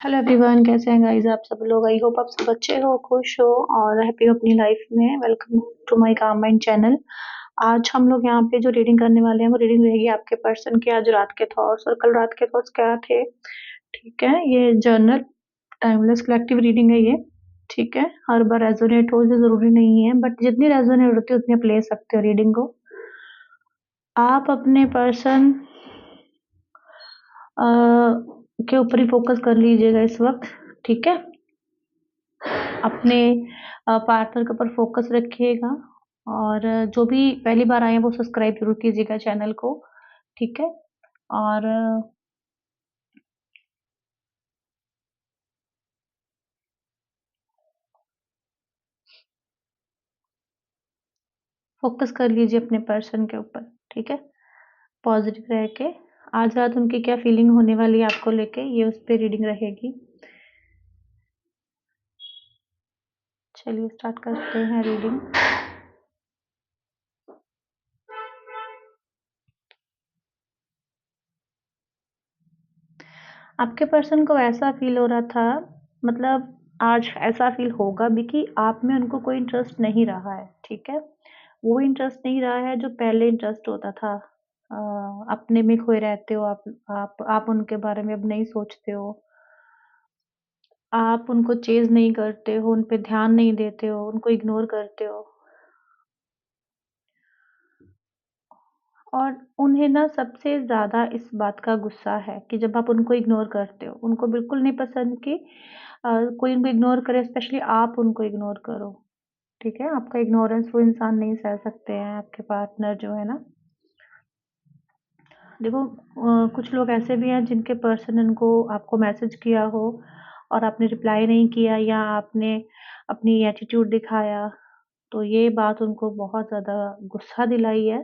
Hello everyone, कैसे हैं guys आप सब लोग। आई होप आप सब अच्छे हो, खुश हो और हैप्पी हो अपनी लाइफ में। Welcome to my calm mind channel. आज हम लोग यहाँ पे जो रीडिंग करने वाले हैं वो रीडिंग रहेगी आपके पर्सन के आज रात के थॉट्स और कल रात के थॉट्स क्या थे। ठीक है, ये जर्नल टाइमलेस कलेक्टिव रीडिंग है ये। ठीक है, हर बार रेजोनेट हो ये जरूरी नहीं है, बट जितनी रेजोनेट होती है उतनी आप ले सकते हो रीडिंग को। आप अपने पर्सन के ऊपर ही फोकस कर लीजिएगा इस वक्त। ठीक है, अपने पार्टनर के ऊपर फोकस रखिएगा और जो भी पहली बार आए हैं वो सब्सक्राइब जरूर कीजिएगा चैनल को। ठीक है, और फोकस कर लीजिए अपने पर्सन के ऊपर। ठीक है, पॉजिटिव रह के आज रात उनकी क्या फीलिंग होने वाली है आपको लेके, ये उस पर रीडिंग रहेगी। चलिए स्टार्ट करते हैं रीडिंग। आपके पर्सन को ऐसा फील हो रहा था, मतलब आज ऐसा फील होगा भी कि आप में उनको कोई इंटरेस्ट नहीं रहा है। ठीक है, वो इंटरेस्ट नहीं रहा है जो पहले इंटरेस्ट होता था। अपने में खोए रहते हो आप उनके बारे में अब नहीं सोचते हो। आप उनको चेज़ नहीं करते हो, उन पे ध्यान नहीं देते हो, उनको इग्नोर करते हो। और उन्हें ना सबसे ज़्यादा इस बात का गुस्सा है कि जब आप उनको इग्नोर करते हो, उनको बिल्कुल नहीं पसंद कि कोई उनको इग्नोर करे, स्पेशली आप उनको इग्नोर करो। ठीक है, आपका इग्नोरेंस वो इंसान नहीं सह सकते हैं, आपके पार्टनर जो है ना। देखो कुछ लोग ऐसे भी हैं जिनके पर्सन उनको आपको मैसेज किया हो और आपने रिप्लाई नहीं किया या आपने अपनी एटीट्यूड दिखाया, तो ये बात उनको बहुत ज़्यादा गुस्सा दिलाई है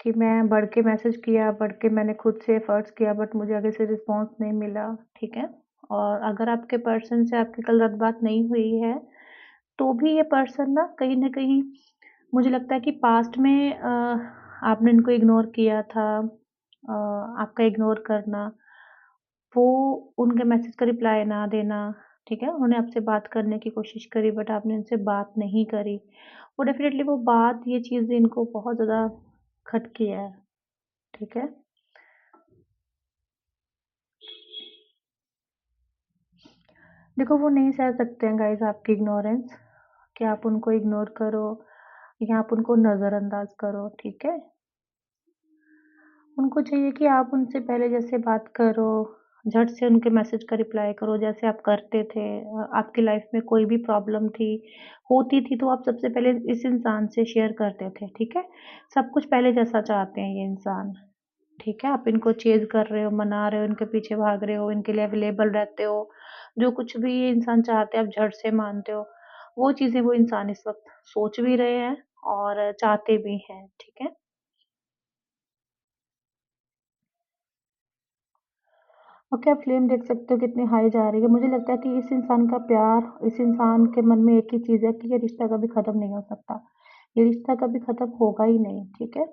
कि मैं बढ़ के मैसेज किया, बढ़ के मैंने खुद से एफर्ट्स किया बट मुझे आगे से रिस्पॉन्स नहीं मिला। ठीक है, और अगर आपके पर्सन से आपकी कल रात बात नहीं हुई है तो भी ये पर्सन ना कहीं न कहीं मुझे लगता है कि पास्ट में आपने इनको इग्नोर किया था। आपका इग्नोर करना, वो उनके मैसेज का रिप्लाई ना देना, ठीक है? उन्होंने आपसे बात करने की कोशिश करी बट आपने उनसे बात नहीं करी। वो डेफ़िनेटली वो बात ये चीज़ इनको बहुत ज़्यादा खटकी है, ठीक है? देखो वो नहीं सह सकते हैं गाइज़ आपकी इग्नोरेंस, कि आप उनको इग्नोर करो या आप उनको नज़रअंदाज करो, ठीक है? उनको चाहिए कि आप उनसे पहले जैसे बात करो, झट से उनके मैसेज का रिप्लाई करो जैसे आप करते थे। आपकी लाइफ में कोई भी प्रॉब्लम थी, होती थी तो आप सबसे पहले इस इंसान से शेयर करते थे, ठीक है? सब कुछ पहले जैसा चाहते हैं ये इंसान, ठीक है? आप इनको चेज़ कर रहे हो, मना रहे हो, इनके पीछे भाग रहे हो, इनके लिए अवेलेबल रहते हो, जो कुछ भी ये इंसान चाहते हैं आप झट से मानते हो। वो चीज़ें वो इंसान इस वक़्त सोच भी रहे हैं और चाहते भी हैं, ठीक है? ओके, आप फ्लेम देख सकते हो कितनी हाई जा रही है। मुझे लगता है कि इस इंसान का प्यार, इस इंसान के मन में एक ही चीज़ है कि ये रिश्ता कभी ख़त्म नहीं हो सकता। ये रिश्ता कभी ख़त्म होगा ही नहीं, ठीक है?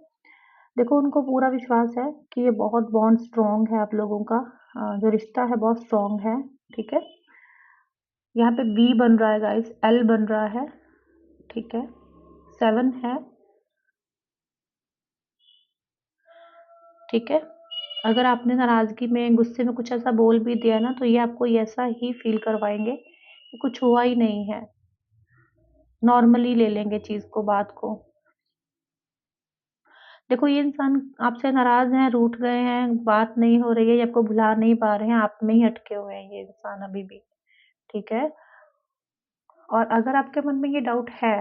देखो उनको पूरा विश्वास है कि ये बहुत बॉन्ड स्ट्रॉन्ग है आप लोगों का। जो रिश्ता है बहुत स्ट्रॉन्ग है, ठीक है? यहाँ पे बी बन रहा है गाइस, एल बन रहा है, ठीक है? 7 है, ठीक है? अगर आपने नाराज़गी में, गुस्से में कुछ ऐसा बोल भी दिया ना, तो ये आपको ये ऐसा ही फ़ील करवाएँगे कि कुछ हुआ ही नहीं है। नॉर्मली ले लेंगे चीज़ को, बात को। देखो ये इंसान आपसे नाराज़ हैं, रूठ गए हैं, बात नहीं हो रही है, ये आपको भुला नहीं पा रहे हैं, आप में ही अटके हुए हैं ये इंसान अभी भी, ठीक है? और अगर आपके मन में ये डाउट है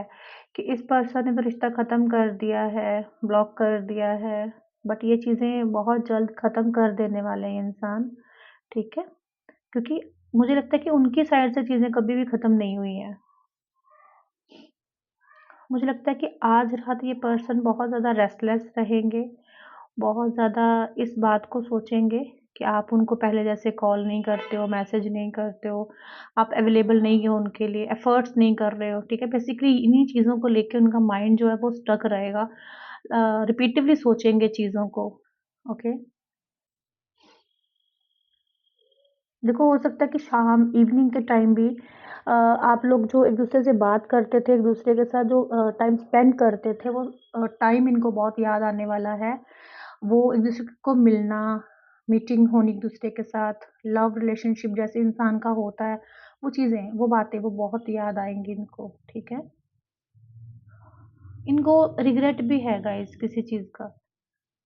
कि इस पर्सन ने तो रिश्ता ख़त्म कर दिया है, ब्लॉक कर दिया है, बट ये चीज़ें बहुत जल्द ख़त्म कर देने वाले हैं ये इंसान, ठीक है? क्योंकि मुझे लगता है कि उनकी साइड से चीज़ें कभी भी ख़त्म नहीं हुई हैं। मुझे लगता है कि आज रात ये पर्सन बहुत ज़्यादा रेस्टलेस रहेंगे, बहुत ज़्यादा इस बात को सोचेंगे कि आप उनको पहले जैसे कॉल नहीं करते हो, मैसेज नहीं करते हो, आप अवेलेबल नहीं हो उनके लिए, एफ़र्ट्स नहीं कर रहे हो, ठीक है? बेसिकली इन्हीं चीज़ों को लेके उनका माइंड जो है वो स्टक रहेगा। रिपीटिवली सोचेंगे चीज़ों को, ओके? देखो हो सकता है कि शाम इवनिंग के टाइम भी आप लोग जो एक-दूसरे से बात करते थे, एक-दूसरे के साथ जो टाइम स्पेंड करते थे, वो टाइम इनको बहुत याद आने वाला है। वो एक-दूसरे को मिलना, मीटिंग होनी एक-दूसरे के साथ, लव रिलेशनशिप जैसे इंसान का होता है, वो चीज़ें, वो बातें, वो बहुत याद आएँगी इनको, ठीक है? इनको रिग्रेट भी है गाइज़ किसी चीज़ का,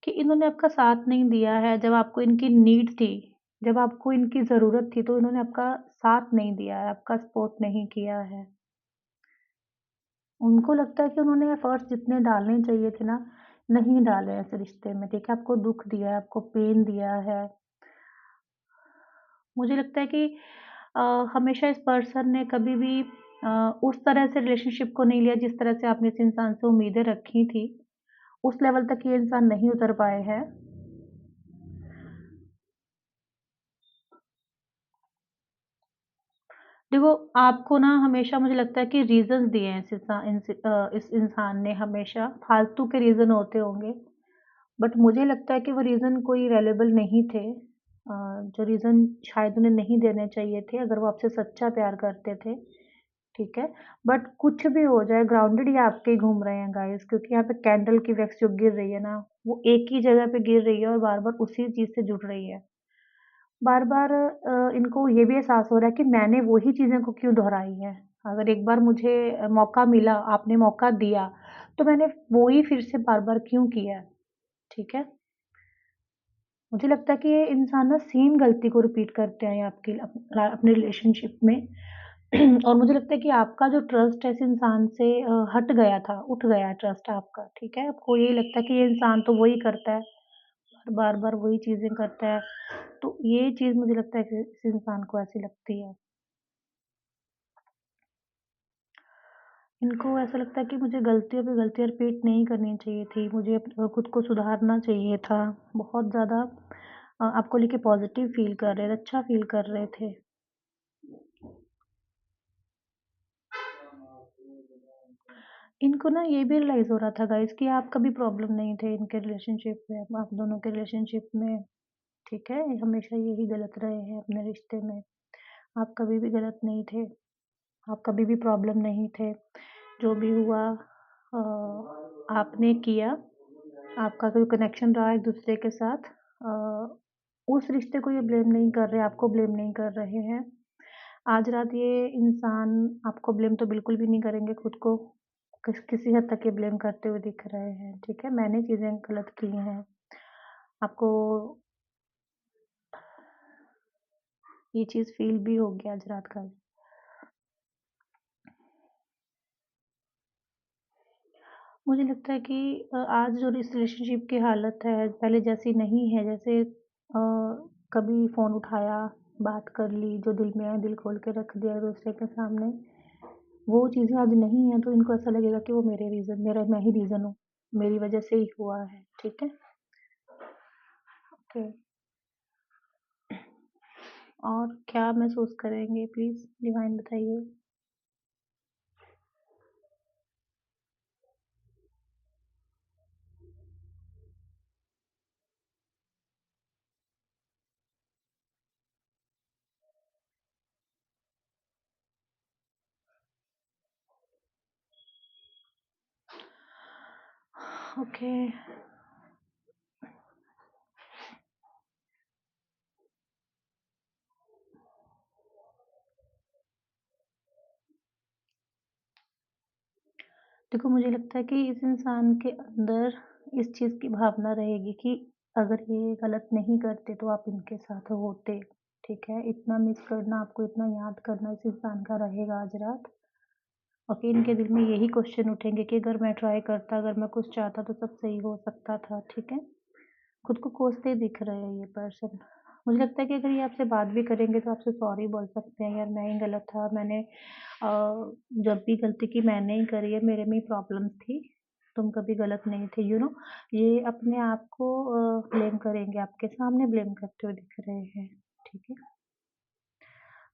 कि इन्होंने आपका साथ नहीं दिया है जब आपको इनकी नीड थी, जब आपको इनकी ज़रूरत थी, तो इन्होंने आपका साथ नहीं दिया है, आपका सपोर्ट नहीं किया है। उनको लगता है कि उन्होंने एफर्ट्स जितने डालने चाहिए थे ना, नहीं डाले ऐसे रिश्ते में, ठीक है? आपको दुःख दिया है, आपको पेन दिया है। मुझे लगता है कि अ, हमेशा इस पर्सन ने कभी भी उस तरह से रिलेशनशिप को नहीं लिया जिस तरह से आपने इस इंसान से उम्मीदें रखी थी। उस लेवल तक ये इंसान नहीं उतर पाए हैं। देखो, आपको ना हमेशा मुझे लगता है कि रीज़न्स दिए हैं इस इंसान ने हमेशा, फालतू के रीज़न होते होंगे, बट मुझे लगता है कि वो रीज़न कोई वैल्युएबल नहीं थे। जो रीज़न शायद उन्हें नहीं देने चाहिए थे अगर वो आपसे सच्चा प्यार करते थे, ठीक है? बट कुछ भी हो जाए ग्राउंडेड ये आपके ही घूम रहे हैं गाइज़ क्योंकि यहाँ पे कैंडल की वैक्स जो गिर रही है ना, वो एक ही जगह पे गिर रही है और बार-बार उसी चीज़ से जुड़ रही है। बार-बार इनको ये भी एहसास हो रहा है कि मैंने वही चीज़ें को क्यों दोहराई हैं। अगर एक बार मुझे मौका मिला, आपने मौका दिया, तो मैंने वो ही फिर से बार-बार क्यों किया, ठीक है? मुझे लगता है कि ये इंसान ना सेम गलती को रिपीट करते हैं अपने रिलेशनशिप में और मुझे लगता है कि आपका जो ट्रस्ट है इस इंसान से हट गया था, उठ गया है ट्रस्ट आपका, ठीक है? आपको यही लगता है कि ये इंसान तो वही करता है, बार-बार वही चीज़ें करता है। तो ये चीज़ मुझे लगता है कि इस इंसान को ऐसी लगती है। इनको ऐसा लगता है कि मुझे गलतियों पे गलतियाँ रिपीट नहीं करनी चाहिए थी, मुझे खुद को सुधारना चाहिए था। बहुत ज़्यादा आपको लेके पॉज़िटिव फ़ील कर रहे थे, अच्छा फ़ील कर रहे थे। इनको ना ये भी रियलाइज़ हो रहा था गाइज़ कि आप कभी प्रॉब्लम नहीं थे इनके रिलेशनशिप में, आप दोनों के रिलेशनशिप में, ठीक है? हमेशा यही गलत रहे हैं अपने रिश्ते में। आप कभी भी गलत नहीं थे, आप कभी भी प्रॉब्लम नहीं थे। जो भी हुआ आपने किया, आपका कोई कनेक्शन रहा एक-दूसरे के साथ उस रिश्ते को ये ब्लेम नहीं कर रहे, आपको ब्लेम नहीं कर रहे हैं। आज रात ये इंसान आपको ब्लेम तो बिल्कुल भी नहीं करेंगे, खुद को किसी हद तक ये ब्लेम करते हुए दिख रहे हैं, ठीक है? मैंने चीज़ें गलत की हैं, आपको ये चीज़ फ़ील भी होगी आज रात का। मुझे लगता है कि आज जो इस रिलेशनशिप की हालत है, पहले जैसी नहीं है, जैसे कभी फ़ोन उठाया, बात कर ली, जो दिल में है दिल खोल के रख दिया एक-दूसरे के सामने, वो चीज़ें आज नहीं हैं, तो इनको ऐसा लगेगा कि वो मैं ही रीज़न हूँ, मेरी वज़ह से ही हुआ है, ठीक है? ओके। और क्या महसूस करेंगे प्लीज़ डिवाइन बताइए? ओके। देखो मुझे लगता है कि इस इंसान के अंदर इस चीज़ की भावना रहेगी कि अगर ये गलत नहीं करते तो आप इनके साथ होते, ठीक है? इतना मिस करना, आपको इतना याद करना इस इंसान का रहेगा आज रात और फिर इनके दिल में यही क्वेश्चन उठेंगे कि अगर मैं ट्राई करता, अगर मैं कुछ चाहता तो सब सही हो सकता था, ठीक है? खुद को कोसते दिख रहे हैं ये पर्सन। मुझे लगता है कि अगर ये आपसे बात भी करेंगे तो आपसे सॉरी बोल सकते हैं, यार मैं ही गलत था, जब भी गलती की मैंने ही करी है, मेरे में ही प्रॉब्लम्स थी, तुम कभी गलत नहीं थे, ये अपने आप को ब्लेम करेंगे, आपके सामने ब्लेम करते हुए दिख रहे हैं, ठीक है?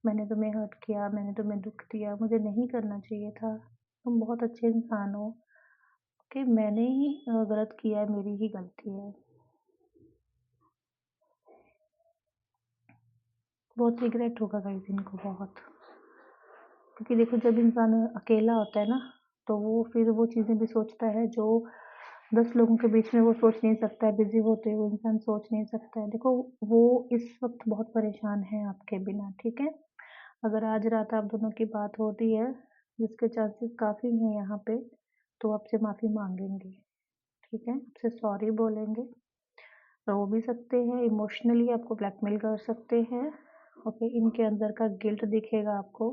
मैंने तुम्हें हर्ट किया, मैंने तुम्हें दुःख दिया, मुझे नहीं करना चाहिए था, तुम बहुत अच्छे इंसान हो, कि मैंने ही गलत किया है, मेरी ही गलती है। बहुत रिग्रेट होगा गाइस इनको बहुत। क्योंकि देखो जब इंसान अकेला होता है ना, तो वो फिर वो चीज़ें भी सोचता है जो 10 लोगों के बीच में वो सोच नहीं सकता है, बिज़ी होते हुए इंसान सोच नहीं सकता है। देखो वो इस वक़्त बहुत परेशान है आपके बिना, ठीक है? अगर आज रात आप दोनों की बात होती है, जिसके चांसेस काफ़ी हैं यहाँ पे, तो आपसे माफ़ी माँगेंगे, ठीक है? आपसे सॉरी बोलेंगे, रो भी सकते हैं, इमोशनली आपको ब्लैकमेल कर सकते हैं, ओके? इनके अंदर का गिल्ट दिखेगा आपको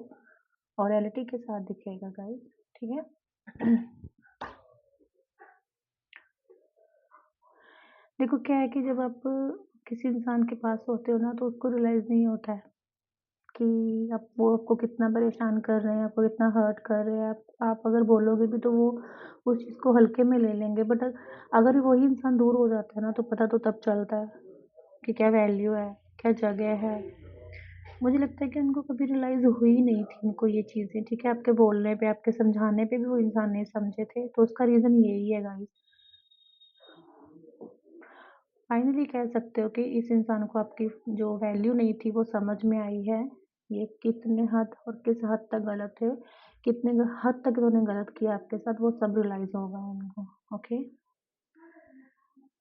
और रियलिटी के साथ दिखेगा गाइस, ठीक है? देखो क्या है कि जब आप किसी इंसान के पास होते हो ना, तो उसको रियलाइज़ नहीं होता है कि आप वो आपको कितना परेशान कर रहे हैं, आपको कितना हर्ट कर रहे हैं। आप अगर बोलोगे भी तो वो उस चीज़ को हल्के में ले लेंगे, बट अगर वही इंसान दूर हो जाता है ना, तो पता तो तब चलता है कि क्या वैल्यू है, क्या जगह है। मुझे लगता है कि उनको कभी रियलाइज़ हुई नहीं थी इनको ये चीज़ें, ठीक है? आपके बोलने पे, आपके समझाने पे भी वो इंसान नहीं समझे थे, तो उसका रीज़न यही है गाइस। फाइनली कह सकते हो कि इस इंसान को आपकी जो वैल्यू नहीं थी वो समझ में आई है। ये कितने हद और किस हद तक गलत है, कितने हद तक इन्होंने गलत किया आपके साथ, वो सब रियलाइज़ होगा इनको, ओके?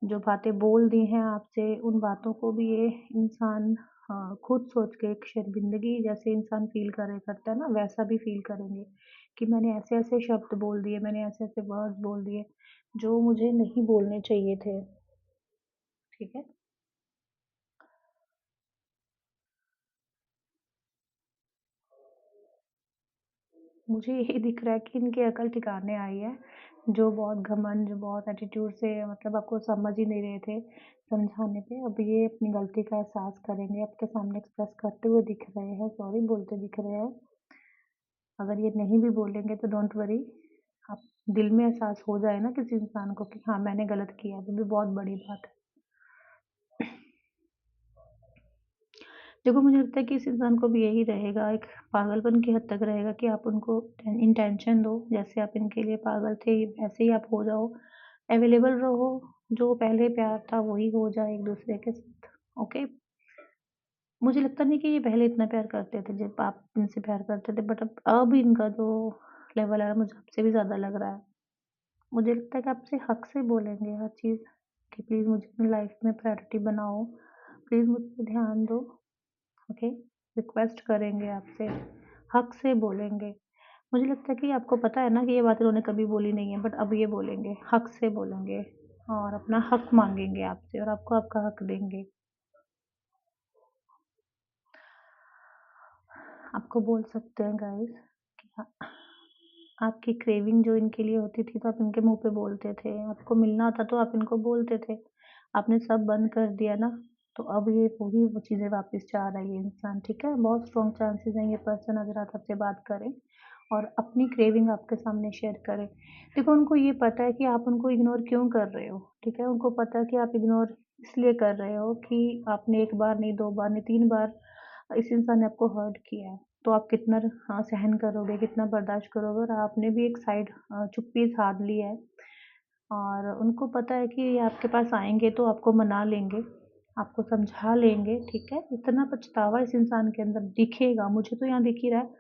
जो बातें बोल दी हैं आपसे, उन बातों को भी ये इंसान खुद सोच के एक शर्मिंदगी जैसे इंसान फ़ील करे करता है ना, वैसा भी फ़ील करेंगे कि मैंने ऐसे-ऐसे शब्द बोल दिए, मैंने ऐसे-ऐसे वर्ड्स बोल दिए, जो मुझे नहीं बोलने चाहिए थे, ठीक है? मुझे यही दिख रहा है कि इनकी अकल ठिकाने आई है, जो बहुत घमंड, जो बहुत एटीट्यूड से मतलब आपको समझ ही नहीं रहे थे समझाने पे, अब ये अपनी गलती का एहसास करेंगे, आपके सामने एक्सप्रेस करते हुए दिख रहे हैं, सॉरी बोलते दिख रहे हैं। अगर ये नहीं भी बोलेंगे तो डोंट वरी, आप दिल में एहसास हो जाए ना किसी इंसान को कि हाँ, मैंने गलत किया, वो भी बहुत बड़ी बात है। देखो, मुझे लगता है कि इस इंसान को भी यही रहेगा, एक पागलपन की हद तक रहेगा कि आप उनको इंटेंशन दो, जैसे आप इनके लिए पागल थे, वैसे ही आप हो जाओ, अवेलेबल रहो, जो पहले प्यार था वही हो जाए एक दूसरे के साथ, ओके? मुझे लगता नहीं कि ये पहले इतना प्यार करते थे जब आप इनसे प्यार करते थे, बट अब इनका जो लेवल है मुझे आपसे भी ज़्यादा लग रहा है। मुझे लगता है कि आपसे हक से बोलेंगे हर चीज़ कि प्लीज़ मुझे अपनी लाइफ में प्रायोरिटी बनाओ, प्लीज़ मुझ पे ध्यान दो, ओके? रिक्वेस्ट करेंगे आपसे, हक से बोलेंगे। मुझे लगता है कि आपको पता है ना कि ये बात इन्होंने कभी बोली नहीं है, बट अब ये बोलेंगे, हक से बोलेंगे और अपना हक माँगेंगे आपसे और आपको आपका हक देंगे। आपको बोल सकते हैं गाइस कि आपकी क्रेविंग जो इनके लिए होती थी तो आप इनके मुँह पे बोलते थे, आपको मिलना होता तो आप इनको बोलते थे। आपने सब बंद कर दिया ना, तो अब ये वही वो चीज़ें वापस चाह रहा है ये इंसान, ठीक है? बहुत स्ट्रॉन्ग चांसेस हैं ये पर्सन अगर आप आपसे बात करें और अपनी क्रेविंग आपके सामने शेयर करें। देखो उनको ये पता है कि आप उनको इग्नोर क्यों कर रहे हो, ठीक है? उनको पता है कि आप इग्नोर इसलिए कर रहे हो कि आपने 1 बार नहीं, 2 बार नहीं, 3 बार इस इंसान ने आपको हर्ट किया है। तो आप कितना सहन करोगे, कितना बर्दाश्त करोगे और आपने भी एक साइड चुप्पी साध ली है और उनको पता है कि ये आपके पास आएँगे तो आपको मना लेंगे, आपको समझा लेंगे, ठीक है? इतना पछतावा इस इंसान के अंदर दिखेगा, मुझे तो यहाँ दिख ही रहा है।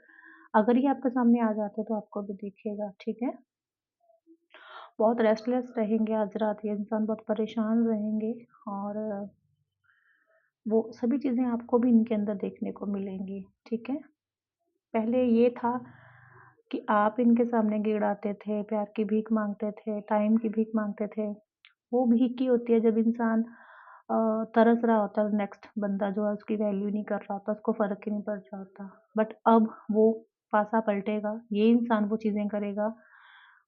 अगर ये आपके सामने आ जाते हैं तो आपको भी दिखेगा, ठीक है? बहुत रेस्टलेस रहेंगे आज रात ये इंसान, बहुत परेशान रहेंगे और वो सभी चीज़ें आपको भी इनके अंदर देखने को मिलेंगी, ठीक है? पहले ये था कि आप इनके सामने गिड़ाते थे, प्यार की भीख माँगते थे, टाइम की भीख माँगते थे। वो भीख ही होती है जब इंसान तरस रहा होता है, नेक्स्ट बंदा जो है उसकी वैल्यू नहीं कर रहा होता, उसको फ़र्क ही नहीं पड़ रहा होता। बट अब वो पासा पलटेगा, ये इंसान वो चीज़ें करेगा,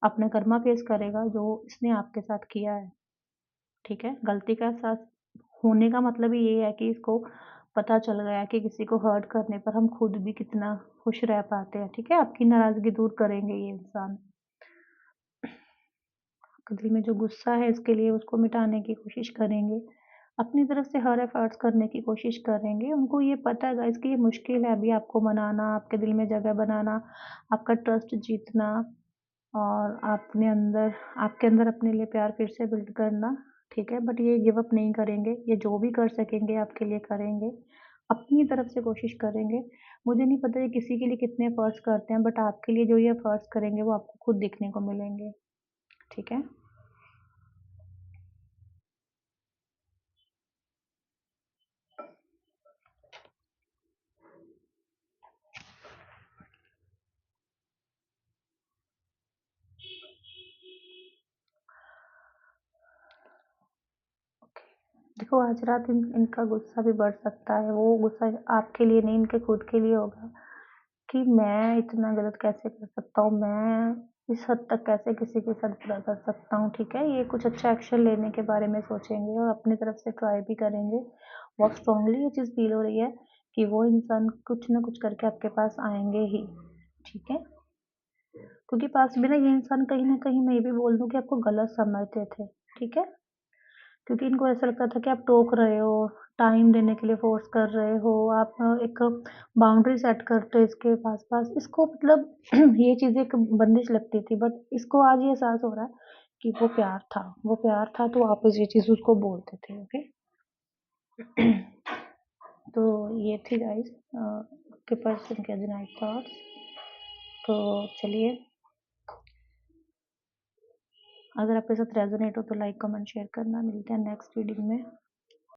अपना कर्मा फेस करेगा जो इसने आपके साथ किया है, ठीक है? गलती का एहसास होने का मतलब ही ये है कि इसको पता चल गया है कि किसी को हर्ट करने पर हम खुद भी कितना खुश रह पाते हैं, ठीक है? आपकी नाराज़गी दूर करेंगे ये इंसान। दिल में जो गुस्सा है इसके लिए उसको मिटाने की कोशिश करेंगे। अपनी तरफ से हर एफर्ट्स करने की कोशिश करेंगे। उनको ये पता है गाइस कि ये मुश्किल है अभी आपको मनाना, आपके दिल में जगह बनाना, आपका ट्रस्ट जीतना और आपके अंदर अपने लिए प्यार फिर से बिल्ड करना, ठीक है? बट ये गिव अप नहीं करेंगे। ये जो भी कर सकेंगे आपके लिए करेंगे अपनी तरफ से कोशिश करेंगे। मुझे नहीं पता ये किसी के लिए कितने एफर्ट्स करते हैं, बट आपके लिए जो ये एफर्ट्स करेंगे वो आपको खुद दिखने को मिलेंगे, ठीक है? देखो आज रात इनका गुस्सा भी बढ़ सकता है, वो गुस्सा आपके लिए नहीं, इनके खुद के लिए होगा कि मैं इतना गलत कैसे कर सकता हूँ, मैं इस हद तक कैसे किसी के साथ बुरा कर सकता हूँ, ठीक है? ये कुछ अच्छा एक्शन लेने के बारे में सोचेंगे और अपनी तरफ से ट्राई भी करेंगे। बहुत स्ट्रांगली ये चीज़ फील हो रही है कि वो इंसान कुछ ना कुछ करके आपके पास आएँगे ही, ठीक है? क्योंकि पास में ना ये इंसान कहीं न कहीं मैं ये भी बोल दूँ कि आपको गलत समझते थे, ठीक है? क्योंकि इनको ऐसा लगता था कि आप टोक रहे हो, टाइम देने के लिए फ़ोर्स कर रहे हो, आप एक बाउंड्री सेट करते हो इसके पास-पास। इसको मतलब ये चीज़ें एक बंदिश लगती थी, बट इसको आज ये एहसास हो रहा है कि वो प्यार था तो आप ये चीज़ उसको बोलते थे, ओके? तो ये थी गाइस आपके पर्सन के नाइट थॉट्स। तो चलिए, अगर आपके साथ रेज़ोनेट हो तो लाइक, कमेंट, शेयर करना। मिलते हैं नेक्स्ट रीडिंग में।